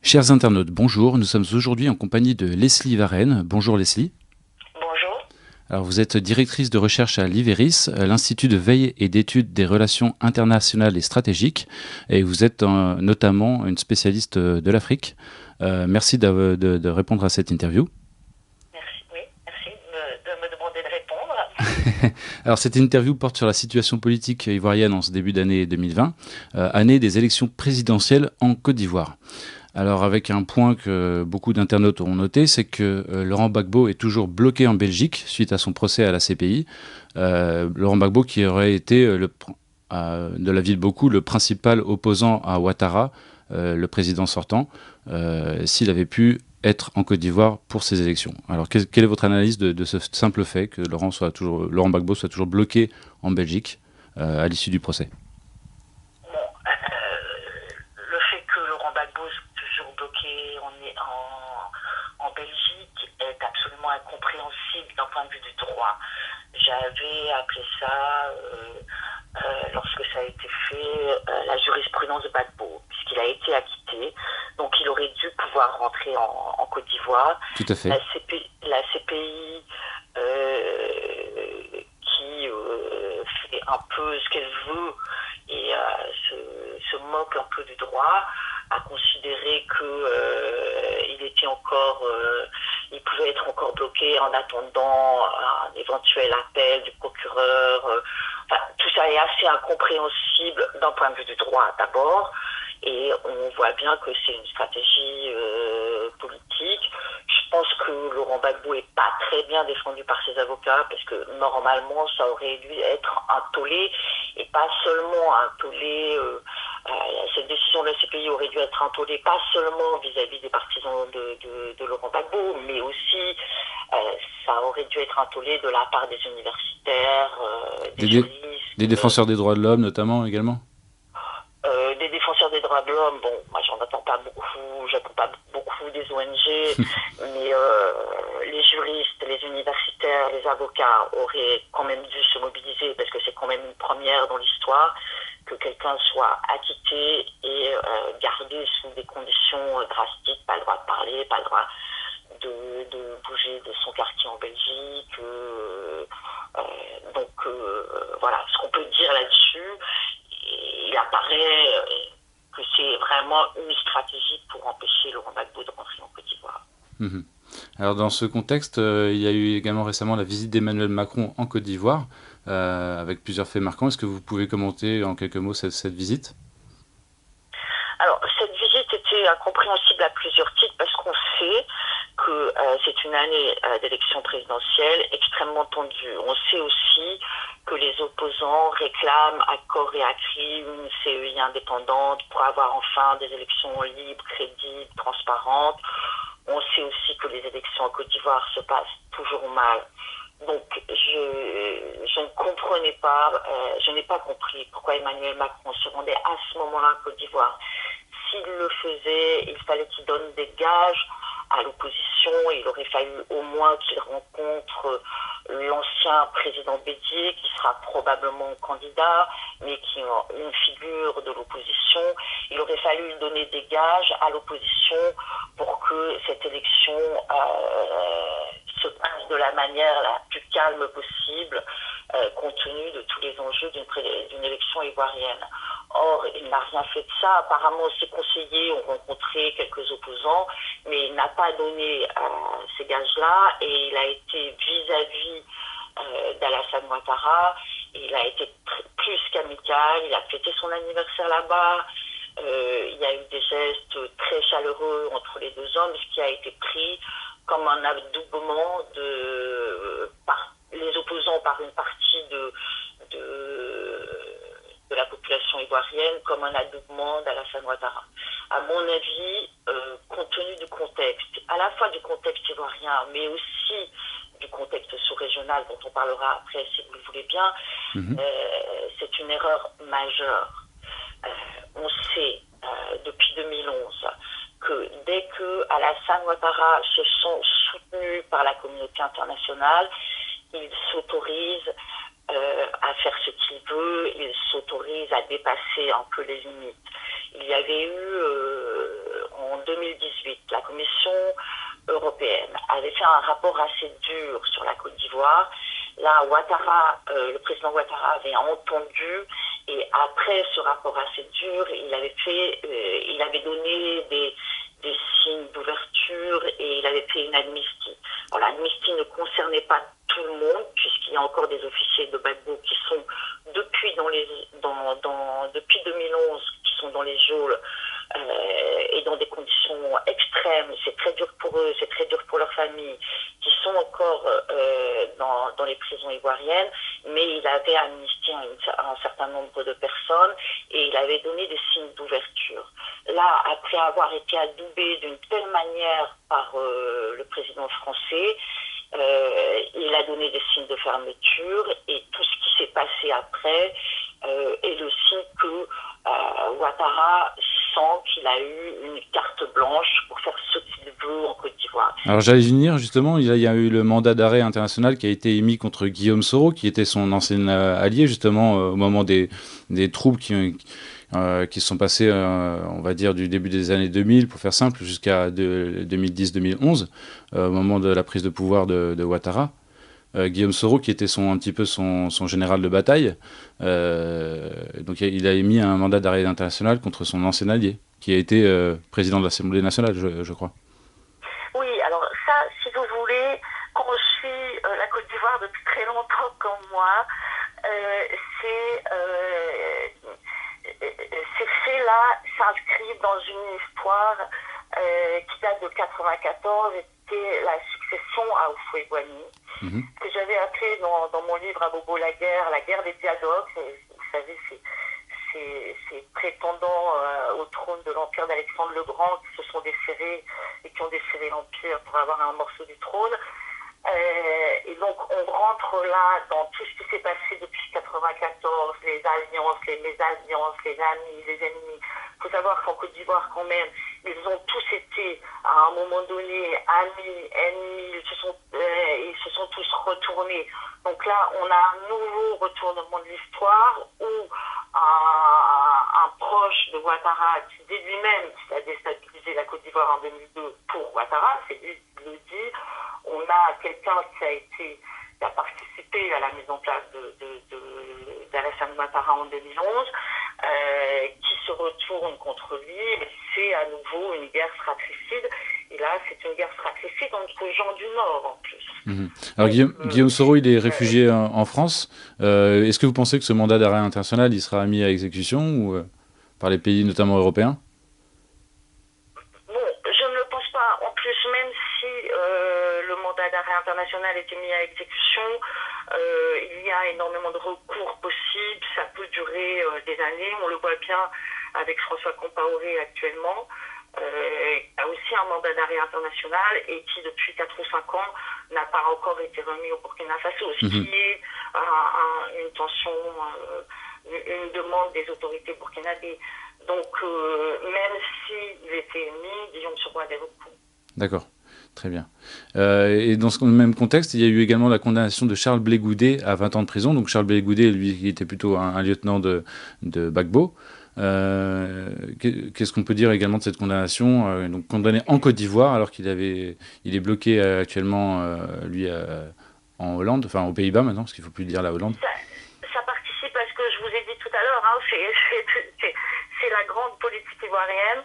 Chers internautes, bonjour. Nous sommes aujourd'hui en compagnie de Leslie Varenne. Bonjour Leslie. Bonjour. Alors vous êtes directrice de recherche à l'IVERIS, l'Institut de veille et d'études des relations internationales et stratégiques, et vous êtes notamment une spécialiste de l'Afrique. Merci de répondre à cette interview. Merci, oui, merci de me demander de répondre. Alors cette interview porte sur la situation politique ivoirienne en ce début d'année 2020, année des élections présidentielles en Côte d'Ivoire. Alors avec un point que beaucoup d'internautes ont noté, c'est que Laurent Gbagbo est toujours bloqué en Belgique suite à son procès à la CPI. Laurent Gbagbo qui aurait été, de l'avis de beaucoup, le principal opposant à Ouattara, le président sortant, s'il avait pu être en Côte d'Ivoire pour ces élections. Alors quelle est votre analyse de ce simple fait que Laurent Gbagbo soit toujours bloqué en Belgique à l'issue du procès? Bon, le fait que Laurent Gbagbo soit toujours bloqué en Belgique est absolument incompréhensible d'un point de vue du droit. J'avais appelé ça, lorsque ça a été fait, la jurisprudence de Gbagbo, puisqu'il a été acquitté. Donc il aurait dû pouvoir rentrer en Côte d'Ivoire. Tout à fait. La CPI qui fait un peu ce qu'elle veut et se moque un peu du droit, a considéré que il pouvait être encore bloqué en attendant un éventuel appel du procureur. Enfin, tout ça est assez incompréhensible d'un point de vue du droit d'abord, et on voit bien que c'est une stratégie politique. Je pense que Laurent Gbagbo est pas très bien défendu par ses avocats, parce que normalement ça aurait dû être un tollé, et pas seulement un tollé. Cette décision de la CPI aurait dû être un tollé pas seulement vis-à-vis des partisans de Laurent Gbagbo, mais aussi ça aurait dû être un tollé de la part des universitaires, des Des juristes. défenseurs des droits de l'homme notamment également. Des défenseurs des droits de l'homme, bon, moi j'entends pas beaucoup des ONG, mais les juristes, les universitaires, les avocats auraient quand même dû se mobiliser, parce que c'est quand même une première dans l'histoire que quelqu'un soit acquitté et gardé sous des conditions drastiques, pas le droit de parler, pas le droit de bouger de son quartier en Belgique. Voilà ce qu'on peut dire là-dessus. Il apparaît que c'est vraiment une stratégie pour empêcher Laurent Gbagbo de rentrer en Côte d'Ivoire. Mhm. Alors dans ce contexte, il y a eu également récemment la visite d'Emmanuel Macron en Côte d'Ivoire, avec plusieurs faits marquants. Est-ce que vous pouvez commenter en quelques mots cette visite? Alors, cette visite était incompréhensible à plusieurs titres, parce qu'on sait que c'est une année d'élection présidentielle extrêmement tendue. On sait aussi que les opposants réclament à corps et à cri une CEI indépendante pour avoir enfin des élections libres, crédibles, transparentes. On sait aussi que les élections en Côte d'Ivoire se passent toujours mal. Donc, je ne comprenais pas, je n'ai pas compris pourquoi Emmanuel Macron se rendait à ce moment-là en Côte d'Ivoire. S'il le faisait, il fallait qu'il donne des gages à l'opposition. Il aurait fallu au moins qu'il rencontre l'ancien président Bédier, qui sera probablement candidat, mais qui est une figure de l'opposition. Il aurait fallu donner des gages à l'opposition pour que cette élection se passe de la manière la plus calme possible, compte tenu de tous les enjeux d'une élection ivoirienne. Or, il n'a rien fait de ça. Apparemment, ses conseillers ont rencontré quelques opposants, mais il n'a pas donné ces gages-là, et il a été vis-à-vis d'Alassane Ouattara. Il a été plus qu'amical, il a fêté son anniversaire là-bas. Il y a eu des gestes très chaleureux entre les deux hommes, ce qui a été pris comme un adoubement par les opposants, par une partie de la population ivoirienne, comme un adoubement d'Alassane Ouattara. À mon avis, compte tenu du contexte, à la fois du contexte ivoirien, mais aussi du contexte sous-régional, dont on parlera après si vous le voulez bien, c'est une erreur majeure. On sait depuis 2011 que dès que Alassane Ouattara se sent soutenu par la communauté internationale, il s'autorise à faire ce qu'il veut, il s'autorise à dépasser un peu les limites. Il y avait eu en 2018, la Commission européenne avait fait un rapport assez dur sur la Côte d'Ivoire. Là, le président Ouattara avait entendu, et après ce rapport assez dur, il avait donné des signes d'ouverture et il avait fait une amnistie. Alors, l'amnistie ne concernait pas tout le monde, puisqu'il y a encore des officiers de Gbagbo qui sont depuis 2011 qui sont dans les geôles et dans des conditions extrêmes. C'est très dur pour eux, c'est très dur pour leurs familles, qui sont encore dans les prisons ivoiriennes, mais il avait amnistié un certain nombre de personnes et il avait donné des signes d'ouverture. Là, après avoir été adoubé d'une telle manière par le président français, il a donné des signes de fermeture, et tout ce qui s'est passé après est le signe que Ouattara sent qu'il a eu une carte blanche pour faire ce qu'il veut en Côte d'Ivoire. Alors j'allais venir justement, il y a eu le mandat d'arrêt international qui a été émis contre Guillaume Soro, qui était son ancien allié justement au moment des troubles qui se sont passés, on va dire, du début des années 2000, pour faire simple, jusqu'à 2010-2011, au moment de la prise de pouvoir de Ouattara. Guillaume Soro, qui était un petit peu son général de bataille, donc il a émis un mandat d'arrêt international contre son ancien allié, qui a été président de l'Assemblée nationale, je crois. Oui, alors ça, si vous voulez, quand je suis la Côte d'Ivoire depuis très longtemps comme moi, ces faits-là s'inscrivent dans une histoire qui date de 1994, et c'était la succession à Houphouët-Boigny, que j'avais appelé dans mon livre à Bobo la guerre des diadoques. Vous savez, ces prétendants au trône de l'Empire d'Alexandre le Grand qui se sont déférés et qui ont déféré l'Empire pour avoir un morceau du trône. Et donc on rentre là dans tout ce qui s'est passé depuis 1994, les alliances, les mésalliances, les amis, les ennemis. Il faut savoir qu'en Côte d'Ivoire quand même, ils ont tous été à un moment donné amis, ennemis, ils se sont tous retournés. Donc là on a un nouveau retournement de l'histoire où un proche de Ouattara qui dit lui-même qu'il a déstabilisé la Côte d'Ivoire en 2002 pour Ouattara, c'est lui qui le dit. On a quelqu'un qui a participé à la mise en place d'Alassane Ouattara en 2011, qui se retourne contre lui. C'est à nouveau une guerre fratricide. Et là, c'est une guerre fratricide entre gens du Nord en plus. Alors Guillaume Soro, il est réfugié en France. Est-ce que vous pensez que ce mandat d'arrêt international, il sera mis à exécution ou par les pays notamment européens? Bon, je ne le pense pas. En plus, même si le mandat d'arrêt international était mis à exécution, il y a énormément de recours possibles. Ça peut durer des années. On le voit bien avec François Compaoré actuellement. A aussi un mandat d'arrêt international et qui depuis 4 ou 5 ans n'a pas encore été remis au Burkina Faso, ce qui est une tension, une demande des autorités burkinabées. Donc même s'il était émis, Guillaume Soro a des recours. D'accord, très bien. Et dans ce même contexte, il y a eu également la condamnation de Charles Blé Goudé à 20 ans de prison. Donc Charles Blé Goudé, lui, il était plutôt un lieutenant de Gbagbo. Qu'est-ce qu'on peut dire également de cette condamnation, donc condamné en Côte d'Ivoire alors il est bloqué actuellement lui en Hollande, enfin aux Pays-Bas maintenant, parce qu'il ne faut plus dire la Hollande. Ça participe à ce que je vous ai dit tout à l'heure, hein, c'est la grande politique ivoirienne.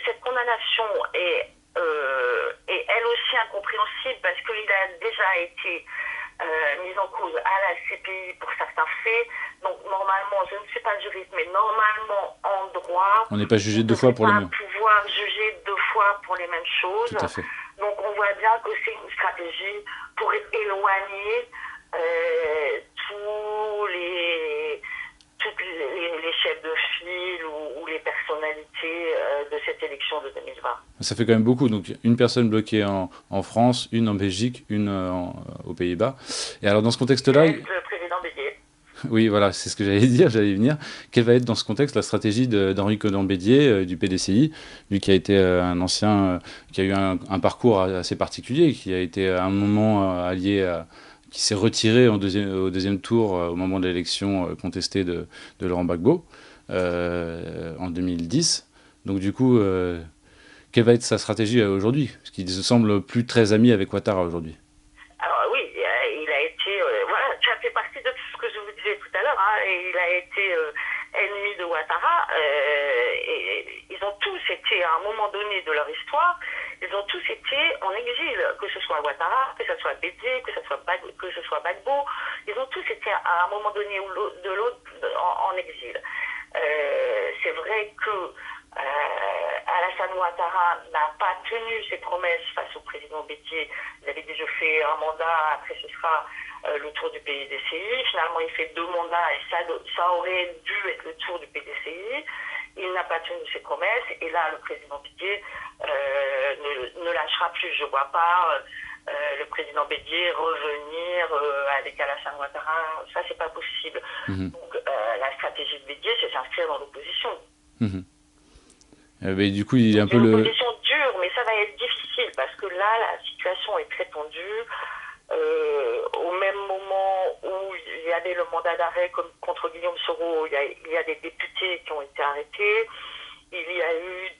Cette condamnation est elle aussi incompréhensible parce qu'il a déjà été mis en cause à la CPI pour certains faits. Donc normalement, je ne suis pas juriste, mais normalement en droit, on n'est pas jugé 2 fois pour les mêmes. On ne peut pas pouvoir juger 2 fois pour les mêmes choses. Tout à fait. Donc on voit bien que c'est une stratégie pour éloigner tous les chefs de file ou les personnalités de cette élection de 2020. Ça fait quand même beaucoup. Donc une personne bloquée en France, une en Belgique, une aux Pays-Bas. Et alors dans ce contexte-là... Le président Bédier. Oui, voilà, c'est ce que j'allais dire, j'allais y venir. Quelle va être dans ce contexte la stratégie d'Henri Konan-Bédier du PDCI, lui qui a été un ancien, qui a eu un parcours assez particulier, qui a été à un moment allié qui s'est retiré au deuxième tour au moment de l'élection contestée de Laurent Gbagbo en 2010. Donc du coup, quelle va être sa stratégie aujourd'hui? Parce qu'il se semble plus très ami avec Ouattara aujourd'hui. Alors oui, il a été, voilà, ça fait partie de ce que je vous disais tout à l'heure, hein, et il a été ennemi de Ouattara, et ils ont tous été, à un moment donné de leur histoire, ils ont tous été en exil, que ce soit Ouattara, que ce soit Bédié, que ce soit Gbagbo, ils ont tous été à un moment donné ou de l'autre en exil. C'est vrai que Alassane Ouattara n'a pas tenu ses promesses face au président Bédié. Il avait dit je fais un mandat, après ce sera le tour du PDCI. Finalement, il fait 2 mandats et ça aurait dû être le tour du PDCI. Il n'a pas tenu ses promesses et là, le président Bédié ne lâchera plus. Je ne vois pas le président Bédié revenir avec Alassane Ouattara. Ça, c'est pas possible. Donc, la stratégie de Bédié, c'est s'inscrire dans l'opposition. Mais du coup, il est un peu une position dure, mais ça va être difficile parce que là, la situation est très tendue. Au même moment où il y avait le mandat d'arrêt contre Guillaume Soro, il y a des députés qui ont été arrêtés. Il y a eu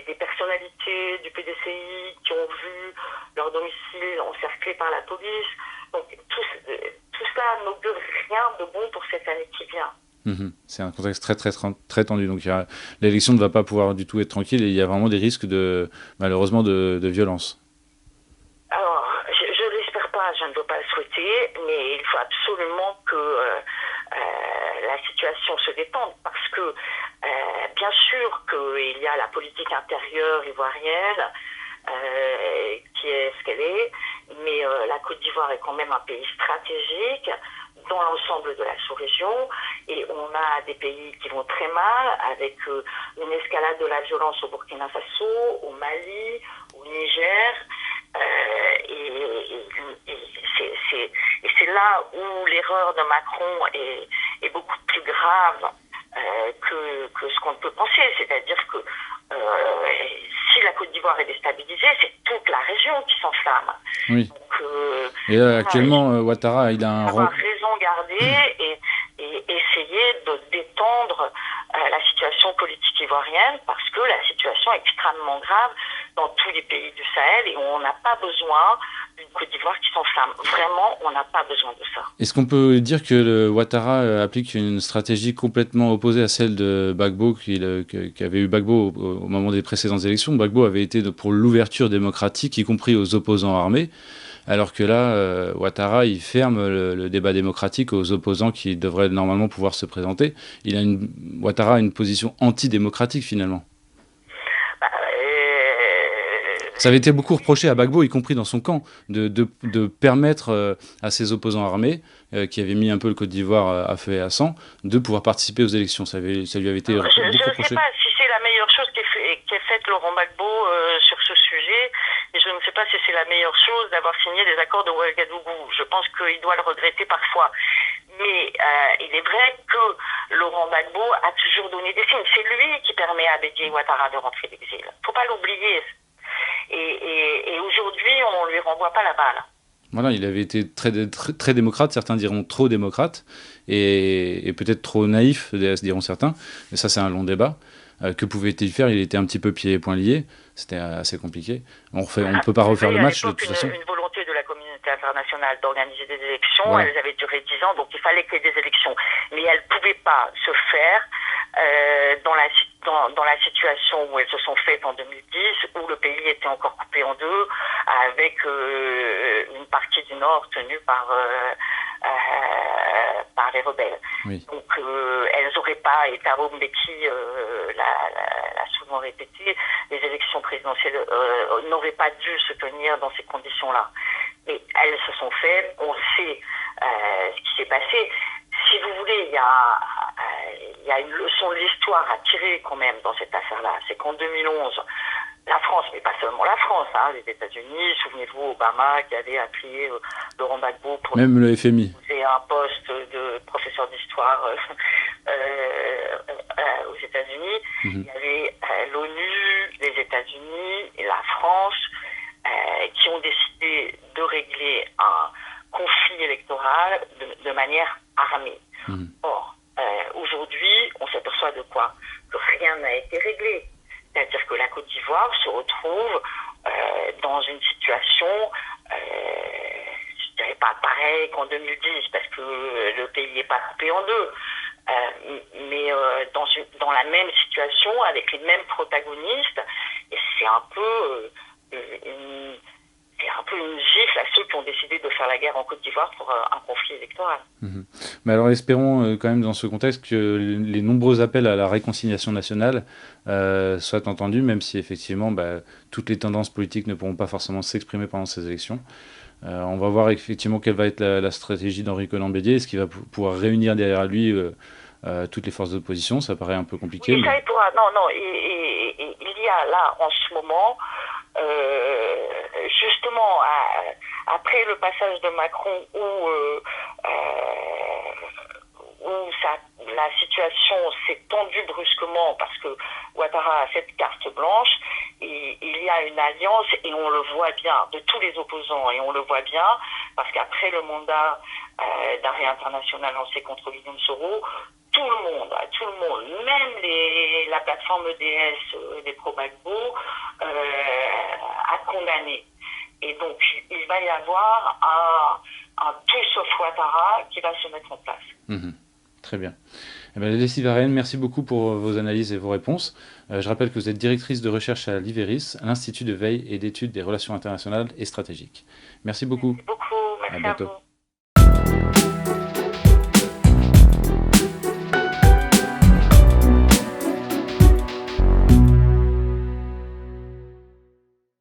des personnalités du PDCI qui ont vu leur domicile encerclé par la police. Donc tout cela n'augure rien de bon pour cette année qui vient. C'est un contexte très tendu. Donc l'élection ne va pas pouvoir du tout être tranquille et il y a vraiment des risques malheureusement de violence. Alors, je ne l'espère pas, je ne veux pas le souhaiter, mais il faut absolument que la situation se détende parce que bien sûr qu'il y a la politique intérieure ivoirienne qui est ce qu'elle est, mais la Côte d'Ivoire est quand même un pays stratégique dans l'ensemble de la sous-région et on a des pays qui vont très mal avec une escalade de la violence au Burkina Faso, au Mali, au Niger et c'est là où l'erreur de Macron est beaucoup plus grave que ce qu'on peut penser, c'est-à-dire que si la Côte d'Ivoire est déstabilisée, c'est toute la région qui s'enflamme. Oui. Donc, et là, actuellement, Ouattara, il a un rôle. Raison garder et essayer de détendre la situation politique ivoirienne parce que la situation est extrêmement grave dans tous les pays du Sahel et on n'a pas besoin d'une Côte d'Ivoire qui s'enflamme. Vraiment, on n'a pas besoin de ça. Est-ce qu'on peut dire que le Ouattara applique une stratégie complètement opposée à celle de Gbagbo, qu'avait eu Gbagbo au moment des précédentes élections? Gbagbo avait été pour l'ouverture démocratique, y compris aux opposants armés, alors que là, Ouattara, il ferme le débat démocratique aux opposants qui devraient normalement pouvoir se présenter. Ouattara a une position antidémocratique, finalement. Ça avait été beaucoup reproché à Gbagbo, y compris dans son camp, de permettre à ses opposants armés, qui avaient mis un peu le Côte d'Ivoire à feu et à sang, de pouvoir participer aux élections. Ça lui avait été beaucoup reproché. Je ne sais pas si c'est la meilleure chose qu'ait faite Laurent Gbagbo sur ce sujet, et je ne sais pas si c'est la meilleure chose d'avoir signé des accords de Ouagadougou. Je pense qu'il doit le regretter parfois. Mais il est vrai que Laurent Gbagbo a toujours donné des signes. C'est lui qui permet à Bédié Ouattara de rentrer d'exil. Il ne faut pas l'oublier. Et aujourd'hui, on ne lui renvoie pas la balle. Voilà, il avait été très démocrate, certains diront trop démocrate, et peut-être trop naïf, diront certains, mais ça c'est un long débat. Que pouvait-il faire? Il était un petit peu pieds et poings liés, c'était assez compliqué. On ne peut pas refaire le match de toute façon. Une volonté de la communauté internationale d'organiser des élections, ouais. Elles avaient duré 10 ans, donc il fallait qu'il y ait des élections. Mais elles ne pouvaient pas se faire dans la situation où elles se sont faites en 2010, où le pays était encore coupé en deux, avec une partie du Nord tenue par les rebelles. Oui. Donc elles n'auraient pas, et Thabo Mbeki l'a souvent répété, les élections présidentielles n'auraient pas dû se tenir dans ces conditions-là. Et elles se sont faites, on sait ce qui s'est passé. Si vous voulez, il y a une leçon de l'histoire à tirer quand même dans cette affaire-là. C'est qu'en 2011, la France, mais pas seulement la France, les États-Unis, souvenez-vous, Obama qui avait appuyé Laurent Gbagbo pour même le FMI. Un poste de professeur d'histoire aux États-Unis. Il y avait l'ONU, les États-Unis et la France qui ont décidé de régler un conflit électoral de manière armée. Or, aujourd'hui, on s'aperçoit de quoi? Que rien n'a été réglé. d'Ivoire se retrouve dans une situation, je dirais pas pareil qu'en 2010, parce que le pays n'est pas coupé en deux, mais dans la même situation, avec les mêmes protagonistes, et c'est un peu une gifle à ceux qui ont décidé de faire la guerre en Côte d'Ivoire pour un conflit électoral. Mais alors espérons quand même dans ce contexte que les nombreux appels à la réconciliation nationale soient entendus, même si effectivement toutes les tendances politiques ne pourront pas forcément s'exprimer pendant ces élections. On va voir effectivement quelle va être la stratégie d'Henri Konan Bédié. Est-ce qu'il va pouvoir réunir derrière lui toutes les forces d'opposition? Ça paraît un peu compliqué. Oui, ça, il pourra. Non, il y a là en ce moment, justement, après le passage de Macron la situation s'est tendue brusquement parce que Ouattara a cette carte blanche, et il y a une alliance, et on le voit bien, de tous les opposants, et on le voit bien, parce qu'après le mandat d'arrêt international lancé contre Guillaume Soro, tout le monde, même la plateforme EDS des pro-Gbagbo a condamné. Et donc, il va y avoir un tout sauf Ouattara qui va se mettre en place. Très bien. Leslie Varenne, merci beaucoup pour vos analyses et vos réponses. Je rappelle que vous êtes directrice de recherche à l'IVERIS, l'Institut de veille et d'études des relations internationales et stratégiques. Merci beaucoup. Merci beaucoup. Merci à bientôt.